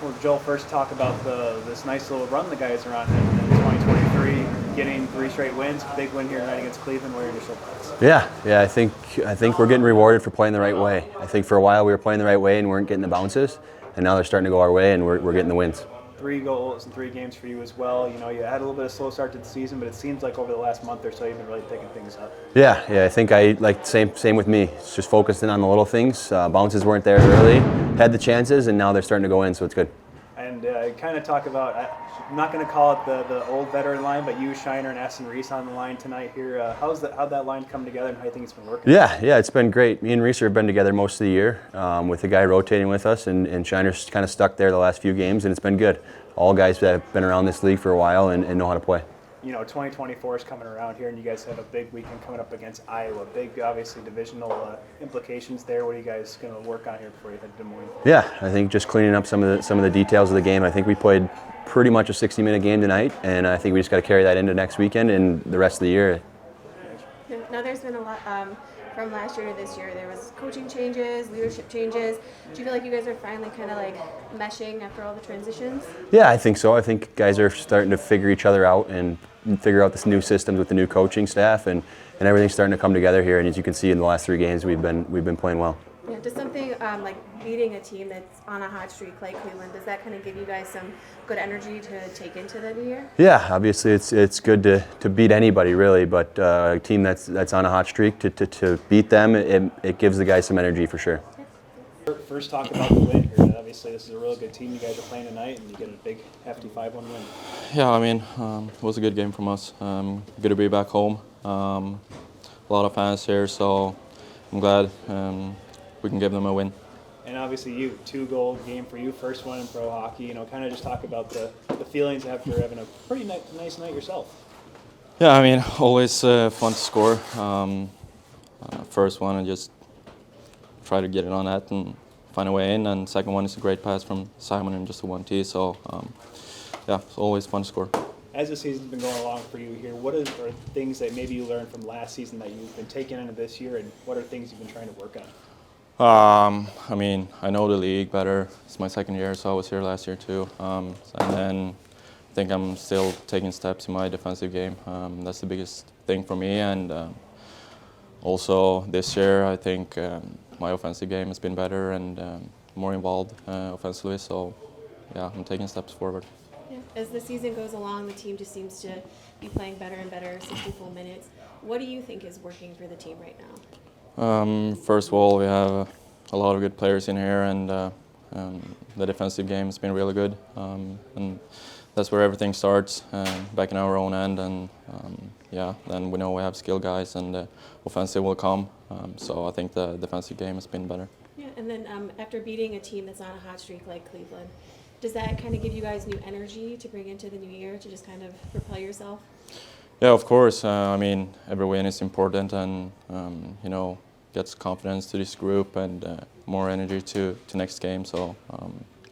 Well, Joel, first talk about this nice little run the guys are on in 2023, getting 3 straight wins. Big win here tonight against Cleveland. What are your initial thoughts? Yeah. I think we're getting rewarded for playing the right way. I think for a while we were playing the right way and weren't getting the bounces, and now they're starting to go our way and we're getting the wins. 3 goals in 3 games for you as well. You know, you had a little bit of slow start to the season, but it seems like over the last month or so you've been really picking things up. Yeah. I think I like same with me. It's just focusing on the little things. Bounces weren't there early, had the chances, and now they're starting to go in, so it's good. And kind of talk about, I'm not going to call it the old veteran line, but you, Shiner, and Essen Reese on the line tonight here. How'd that line come together, and how do you think it's been working? Yeah, it's been great. Me and Reese have been together most of the year with the guy rotating with us, and Shiner's kind of stuck there the last few games, and it's been good. All guys that have been around this league for a while and know how to play. You know, 2024 is coming around here, and you guys have a big weekend coming up against Iowa. Big, obviously, divisional implications there. What are you guys going to work on here before you head to Des Moines? Yeah, I think just cleaning up some of the details of the game. I think we played pretty much a 60-minute game tonight, and I think we just got to carry that into next weekend and the rest of the year. Now, there's been a lot from last year to this year. There was coaching changes, leadership changes. Do you feel like you guys are finally kind of like meshing after all the transitions? Yeah, I think so. I think guys are starting to figure each other out and figure out this new systems with the new coaching staff, and everything's starting to come together here. And as you can see in the last 3 games, we've been playing well. Yeah, does something like beating a team that's on a hot streak like Cleveland, does that kind of give you guys some good energy to take into the new year? Yeah, obviously it's good to beat anybody really, but a team that's on a hot streak to beat them, it gives the guys some energy for sure. First, talk about the win here. Obviously, this is a really good team you guys are playing tonight, and you get a big, hefty 5-1 win. Yeah, I mean, it was a good game from us. Good to be back home. A lot of fans here, so I'm glad we can give them a win. And obviously, 2-goal game for you, first one in pro hockey. You know, kind of just talk about the feelings after having a pretty nice night yourself. Yeah, I mean, always fun to score. First one, I just try to get it on net and find a way in, and second one is a great pass from Simon and just a 1-T. So, yeah, it's always fun to score. As the season's been going along for you here, what are things that maybe you learned from last season that you've been taking into this year, and what are things you've been trying to work on? I mean, I know the league better. It's my second year, so I was here last year too. And then I think I'm still taking steps in my defensive game. That's the biggest thing for me. And also this year, I think my offensive game has been better and more involved offensively. So, yeah, I'm taking steps forward. Yeah. As the season goes along, the team just seems to be playing better and better, 60 full minutes. What do you think is working for the team right now? First of all, we have a lot of good players in here, and the defensive game has been really good. And that's where everything starts, back in our own end. And yeah, then we know we have skilled guys, and the offensive will come. So I think the defensive game has been better. Yeah, and then after beating a team that's on a hot streak like Cleveland, does that kind of give you guys new energy to bring into the new year to just kind of propel yourself? Yeah, of course. I mean, every win is important, and you know, gets confidence to this group and more energy to next game. So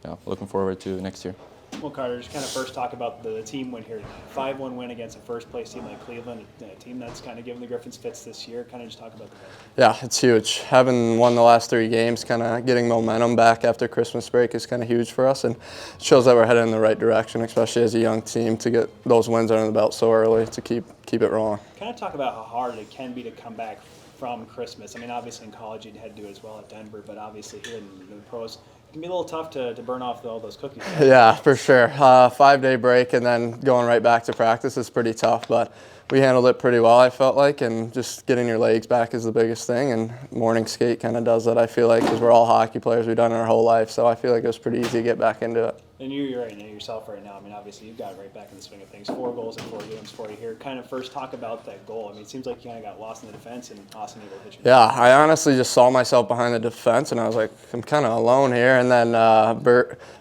yeah, looking forward to next year. Well, Carter, just kind of first talk about the team win here. 5-1 win against a first-place team like Cleveland, a team that's kind of given the Griffins fits this year. Kind of just talk about that. Yeah, it's huge. Having won the last 3 games, kind of getting momentum back after Christmas break is kind of huge for us, and it shows that we're headed in the right direction, especially as a young team, to get those wins under the belt so early to keep it rolling. Kind of talk about how hard it can be to come back from Christmas. I mean, obviously in college you'd had to do it as well at Denver, but obviously here in the pros, it can be a little tough to burn off all those cookies. Yeah, for sure. 5-day break and then going right back to practice is pretty tough, but we handled it pretty well, I felt like, and just getting your legs back is the biggest thing, and morning skate kind of does that, I feel like, because we're all hockey players. We've done it our whole life, so I feel like it was pretty easy to get back into it. And you're right now, yourself right now. I mean, obviously you've got right back in the swing of things. 4 goals in 4 games for you here. Kind of first talk about that goal. I mean, it seems like you kind of got lost in the defense and Austin able to hit you. Yeah, I honestly just saw myself behind the defense, and I was like, I'm kind of alone here. And then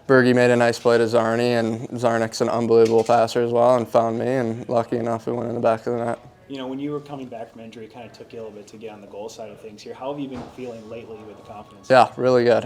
Bergie made a nice play to Zarny, and Zarnik's an unbelievable passer as well, and found me, and lucky enough it went in the back of the net. You know, when you were coming back from injury, it kind of took you a little bit to get on the goal side of things here. How have you been feeling lately with the confidence? Yeah, really good.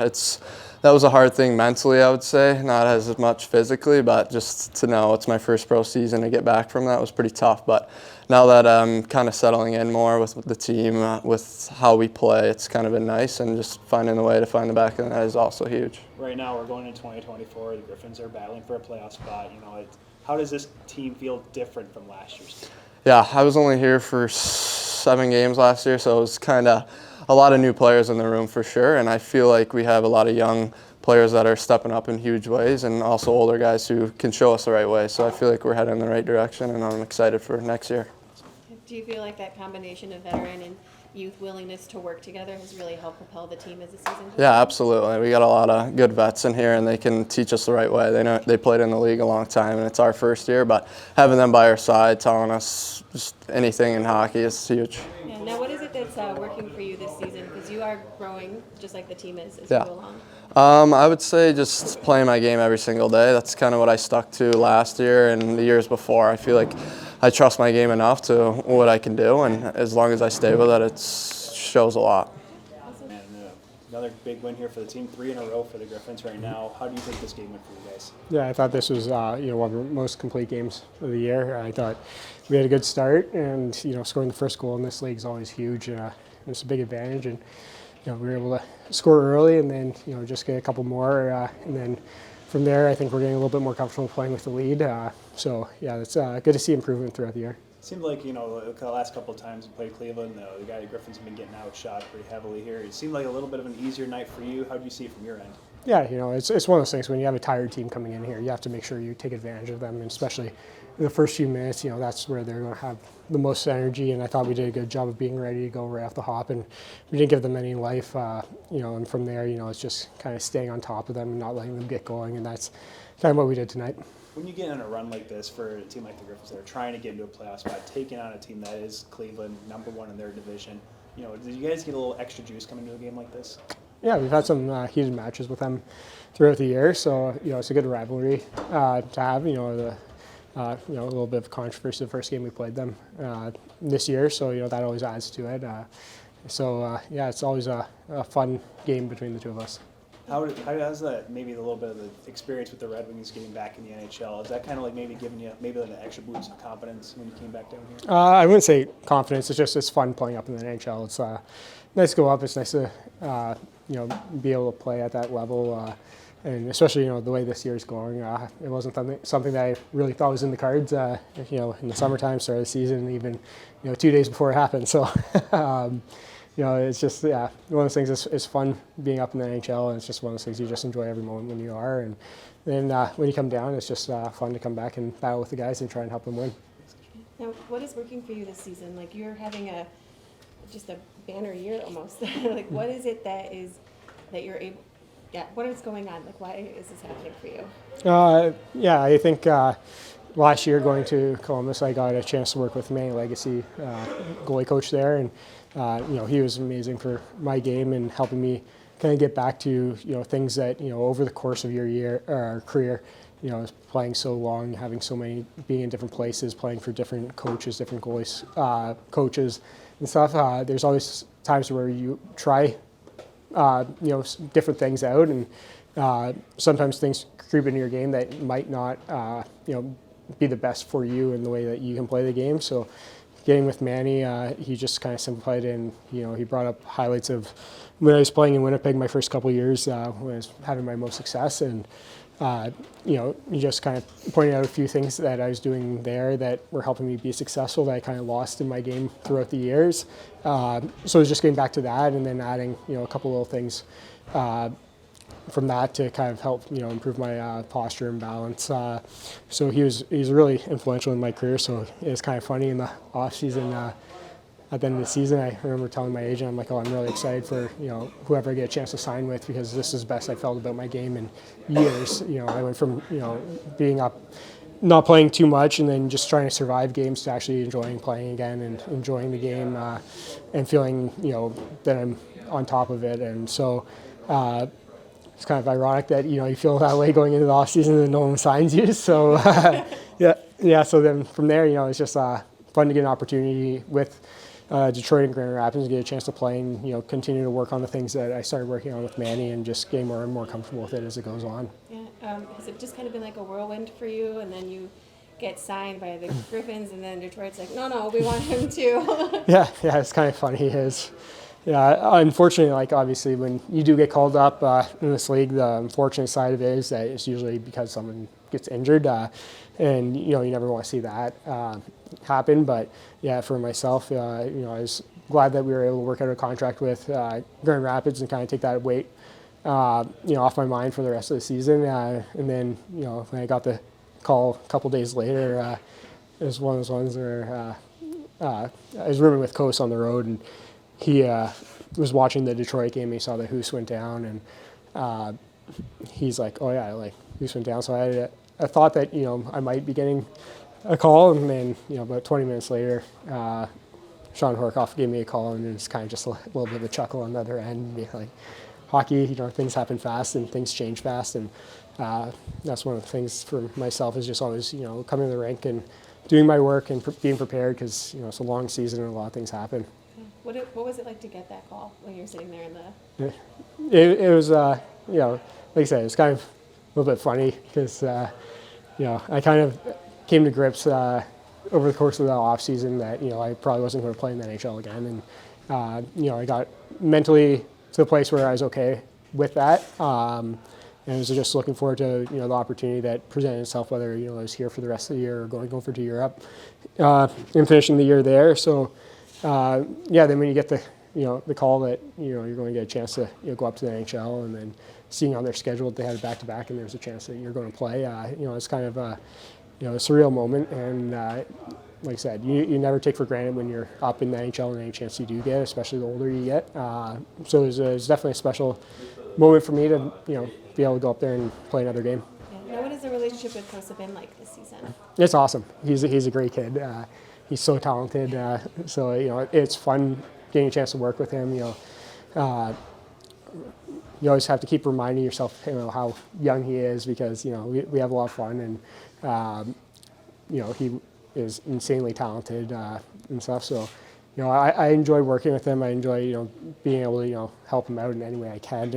That was a hard thing mentally, I would say, not as much physically, but just to know it's my first pro season, to get back from that was pretty tough. But now that I'm kind of settling in more with the team, with how we play, it's kind of been nice, and just finding a way to find the back of the net is also huge. Right now, we're going into 2024. The Griffins are battling for a playoff spot. You know, how does this team feel different from last year's team? Yeah, I was only here for 7 games last year, so it was kind of a lot of new players in the room for sure, and I feel like we have a lot of young players that are stepping up in huge ways, and also older guys who can show us the right way. So I feel like we're heading in the right direction, and I'm excited for next year. Do you feel like that combination of veteran and youth willingness to work together has really helped propel the team as the season goes on? Yeah, absolutely. We got a lot of good vets in here, and they can teach us the right way. They played in the league a long time, and it's our first year, but having them by our side, telling us just anything in hockey is huge. Yeah. Now, what is it that's working for you this season? Because you are growing just like the team is as Yeah. you go along. I would say just playing my game every single day. That's kind of what I stuck to last year and the years before. I feel like I trust my game enough to what I can do, and as long as I stay with it, it shows a lot. And another big win here for the team, 3 in a row for the Griffins right now. How do you think this game went for you guys? Yeah, I thought this was one of the most complete games of the year. I thought we had a good start, and scoring the first goal in this league is always huge. It's a big advantage, and we were able to score early, and then just get a couple more, and then from there, I think we're getting a little bit more comfortable playing with the lead. So yeah, it's good to see improvement throughout the year. It seemed like, the last couple of times we played Cleveland, the guy Griffins have been getting outshot pretty heavily here. It seemed like a little bit of an easier night for you. How do you see it from your end? Yeah, it's one of those things when you have a tired team coming in here, you have to make sure you take advantage of them, and especially in the first few minutes, that's where they're going to have the most energy, and I thought we did a good job of being ready to go right off the hop, and we didn't give them any life, and from there, it's just kind of staying on top of them and not letting them get going, and that's kind of what we did tonight. When you get on a run like this for a team like the Griffins that are trying to get into a playoff spot, taking on a team that is Cleveland, #1 in their division, did you guys get a little extra juice coming to a game like this? Yeah, we've had some heated matches with them throughout the year, so it's a good rivalry to have. A little bit of controversy the first game we played them this year, so that always adds to it. It's always a fun game between the two of us. How has that, maybe a little bit of the experience with the Red Wings getting back in the NHL, is that kind of like maybe giving you maybe like an extra boost of confidence when you came back down here? I wouldn't say confidence. It's fun playing up in the NHL. It's nice to go up. It's nice to be able to play at that level, and especially the way this year is going. It wasn't something that I really thought was in the cards. In the summertime, start of the season, even 2 days before it happened. So. It's just one of those things. It's fun being up in the NHL, and it's just one of those things you just enjoy every moment when you are. And then when you come down, it's just fun to come back and battle with the guys and try and help them win. Now, what is working for you this season? Like, you're having just a banner year almost. Like, what is it that you're able? Yeah, what is going on? Like, why is this happening for you? I think last year going to Columbus, I got a chance to work with Manny Legacy, goalie coach there, and he was amazing for my game and helping me kind of get back to things that over the course of your career, playing so long, having so many, being in different places, playing for different coaches, different goalies, coaches and stuff. There's always times where you try different things out, and sometimes things creep into your game that might not be the best for you in the way that you can play the game. So getting with Manny, he just kind of simplified it, and he brought up highlights of when I was playing in Winnipeg my first couple of years, when I was having my most success, and he just kind of pointed out a few things that I was doing there that were helping me be successful that I kind of lost in my game throughout the years. So it was just getting back to that, and then adding a couple little things from that to kind of help improve my posture and balance. So he's really influential in my career. So it's kind of funny in the off season. At the end of the season, I remember telling my agent, I'm like, I'm really excited for whoever I get a chance to sign with, because this is the best I felt about my game in years. I went from being up, not playing too much, and then just trying to survive games, to actually enjoying playing again and enjoying the game, and feeling that I'm on top of it. And so it's kind of ironic that you feel that way going into the off season and no one signs you. So yeah. So then from there, it's just fun fun to get an opportunity with Detroit and Grand Rapids and get a chance to play and continue to work on the things that I started working on with Manny and just getting more and more comfortable with it as it goes on. Yeah. Has it just kind of been like a whirlwind for you, and then you get signed by the Griffins, and then Detroit's like, no, we want him too. Yeah, it's kind of funny. Unfortunately, like obviously when you do get called up in this league, the unfortunate side of it is that it's usually because someone gets injured, and you never want to see that happen. But yeah, for myself, I was glad that we were able to work out a contract with Grand Rapids and kind of take that weight, off my mind for the rest of the season. And then, when I got the call a couple days later, it was one of those ones where I was rooming with Coase on the road, and he was watching the Detroit game. He saw that Hoos went down, and he's like, "Oh yeah, like Hoos went down." So I thought that I might be getting a call, and then about 20 minutes later, Sean Horkoff gave me a call, and it's kind of just a little bit of a chuckle on the other end. Be like, hockey, things happen fast and things change fast, and that's one of the things for myself is just always coming to the rink and doing my work and being prepared because it's a long season and a lot of things happen. What was it like to get that call when you're sitting there in the? It was like I said, it was kind of a little bit funny because I kind of came to grips over the course of the off season that I probably wasn't going to play in the NHL again, and I got mentally to the place where I was okay with that. And I was just looking forward to the opportunity that presented itself, whether I was here for the rest of the year or going over to Europe and finishing the year there. So then when you get the call that you're going to get a chance to go up to the NHL, and then seeing on their schedule that they had a back-to-back and there's a chance that you're going to play, it's kind of a surreal moment. And like I said, you never take for granted when you're up in the NHL and any chance you do get, especially the older you get. So it was definitely a special moment for me to be able to go up there and play another game. Yeah. Now, what has the relationship with Coase been like this season? It's awesome. He's a great kid. He's so talented. So it's fun getting a chance to work with him. You always have to keep reminding yourself how young he is because we have a lot of fun, and he is insanely talented and stuff. So I enjoy working with him. I enjoy being able to help him out in any way I can,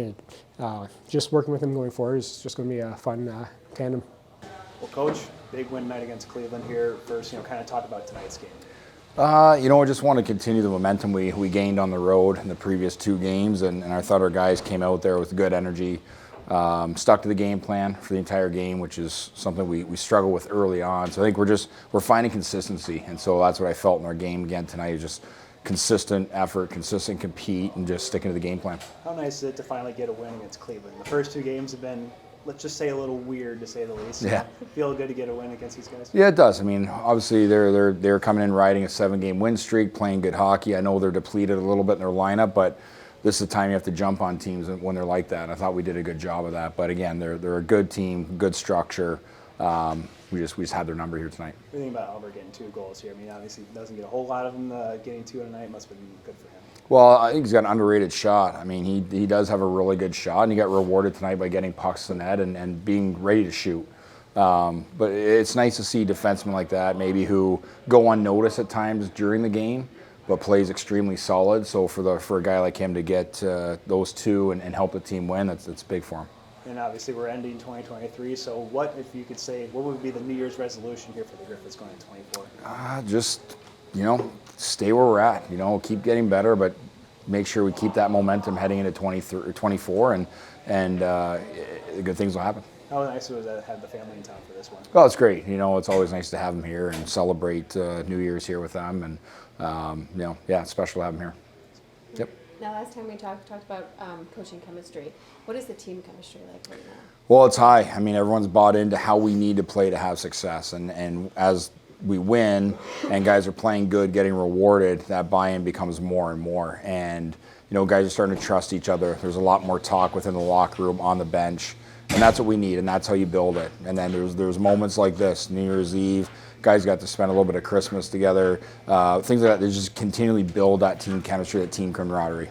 and just working with him going forward is just going to be a fun tandem. Well, Coach, big win night against Cleveland here. First, kind of talk about tonight's game. I just want to continue the momentum we gained on the road in the previous two games, and I thought our guys came out there with good energy, stuck to the game plan for the entire game, which is something we struggle with early on. So I think we're finding consistency, and so that's what I felt in our game again tonight, is just consistent effort, consistent compete, and just sticking to the game plan. How nice is it to finally get a win against Cleveland? The first two games have been, let's just say, a little weird to say the least. Yeah. Feel good to get a win against these guys? Yeah, it does. I mean, obviously they're coming in riding a 7-game win streak, playing good hockey. I know they're depleted a little bit in their lineup, but this is the time you have to jump on teams when they're like that. I thought we did a good job of that. But again, they're a good team, good structure. We just had their number here tonight. What do you think about Albert getting 2 goals here? I mean, obviously doesn't get a whole lot of them. Getting 2 tonight must have been good for him. Well, I think he's got an underrated shot. I mean, he does have a really good shot, and he got rewarded tonight by getting pucks to the net and being ready to shoot. But it's nice to see defensemen like that, maybe who go unnoticed at times during the game, but plays extremely solid. So for a guy like him to get those 2 and help the team win, that's big for him. And obviously we're ending 2023, so what, if you could say, what would be the New Year's resolution here for the Griffins going into 24? Just, stay where we're at. Keep getting better, but make sure we keep that momentum heading into 24, and good things will happen. How nice was it to have the family in town for this one? Well, it's great. It's always nice to have them here and celebrate New Year's here with them, and it's special to have them here. Yep. Now, last time we talked about coaching chemistry. What is the team chemistry like right now? Well, it's high. I mean, everyone's bought into how we need to play to have success, and as we win and guys are playing good, getting rewarded, that buy-in becomes more and more. And guys are starting to trust each other. There's a lot more talk within the locker room, on the bench, and that's what we need, and that's how you build it. And then there's moments like this, New Year's Eve. Guys got to spend a little bit of Christmas together. Things like that. They just continually build that team chemistry, that team camaraderie.